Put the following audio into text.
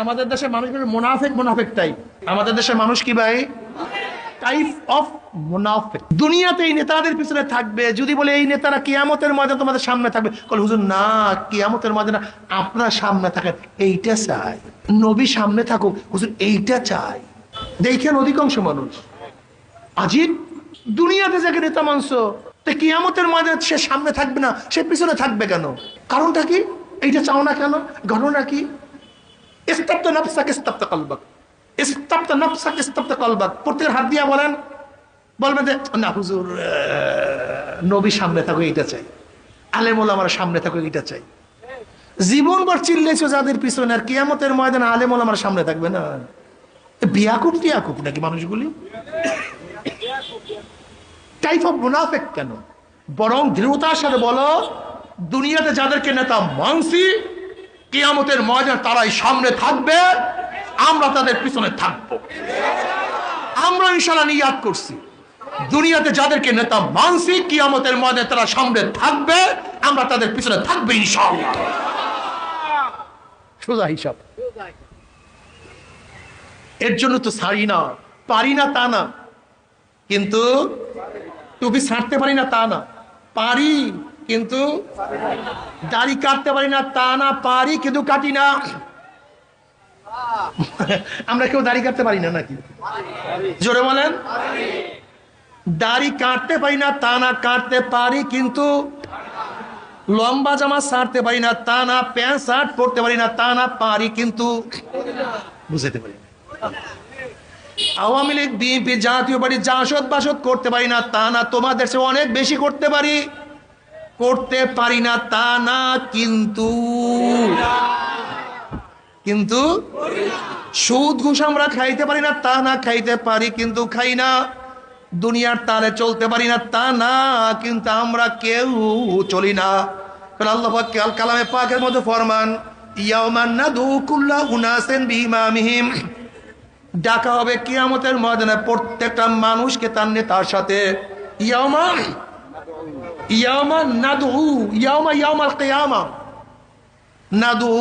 আমাদের দেশের মানুষগুলো মুনাফিক মুনাফিক টাইপ। আমাদের দেশের মানুষ কি ভাই? টাইপ অফ মুনাফিক। দুনিয়াতে এই নেতাদের পিছনে থাকবে, যদি বলে এই নেতারা কিয়ামতের ময়দানে তোমাদের সামনে থাকবে, বলে হুজুর না, কিয়ামতের ময়দানে আপনারা সামনে থাকেন, এইটা চাই। নবী সামনে থাকুক, হুজুর এইটা চাই। দেখেন অধিকাংশ মানুষ আজিব। দুনিয়াতে যাকে নেতা মানছ, তো কিয়ামতের ময়দানে সে সামনে থাকবে না, সে পিছনে থাকবে কেন? কারণটা কি? এইটা চাও না কেন? ঘটনা কি? ইস্তাবতা নাফসাক ইস্তাবতা কলবাক, ইস্তাবতা নাফসাক ইস্তাবতা কলবাক। প্রত্যেকের হাত দিয়া বলেন, বলবেন যে না হুজুর নবী সামনে থাকুক এইটা চাই, আলেম ওলামার সামনে থাকুক এইটা চাই। জীবনভর চিল্লেছো যাদের পিছনে, আর কিয়ামতের ময়দানে আলেম ওলামার সামনে থাকবে না। বিয়াকুব টিয়াকুব নাকি মানুষগুলি? টাইপ অফ মুনাফিক কেন? বরং দৃঢ়তার সাথে বলো, দুনিয়াতে যাদেরকে নেতা মানছি, কিয়ামতের ময়দানে তারাই সামনে থাকবে, আমরা তাদের পিছনে থাকবো। আমরা ইনশাআল্লাহ নিয়াত করছি, দুনিয়াতে যাদেরকে নেতা মানছি, কিয়ামতের ময়দানে তারা সামনে থাকবে, আমরা তাদের পিছনে থাকবে ইনশাআল্লাহ। সোজা হিসাব। এর জন্য তো ছাড়ি না, পারি না তা না, কিন্তু টুপি ছাড়তে পারি না তা না, পারি কিন্তু দাড়ি কাটতে পারি না তা না, পারি কিন্তু কাটি না। আমরা কেউ দাড়ি কাটতে পারি না নাকি? জোরে বলেন। দাড়ি কাটতে পারি না তা না, কাটতে পারি কিন্তু লম্বা জামা ছাড়তে পারি না তা না, প্যান্ট শার্ট পরতে পারি না তা না, পারি কিন্তু বুঝতে পারি না। আওয়ামী লীগ বিএনপি জাতীয় পার্টি জাসদ বাসদ করতে পারি না তা না, তোমাদের চেয়ে অনেক বেশি করতে পারি, করতে পারি না তা না, কিন্তু কিন্তু সুদ ঘুষ আমরা খাইতে পারি না তা না, খাইতে পারি কিন্তু খাই না। দুনিয়ার তালে চলতে পারি না তা না, কিন্তু আমরা কেউ চলি না। আল্লাহ পাক কালামে পাকের মধ্যে ফরমান, ইয়াউমান নাদু কুল্লা উনাসিন বিইমামিহিম, ডাকা হবে কিয়ামতের ময়দানে প্রত্যেকটা মানুষকে তার নেতার সাথে। ইয়াউমা ইয়াউমা নাদু, ইয়াউমা ইয়াউমাল কিয়ামা, নাদু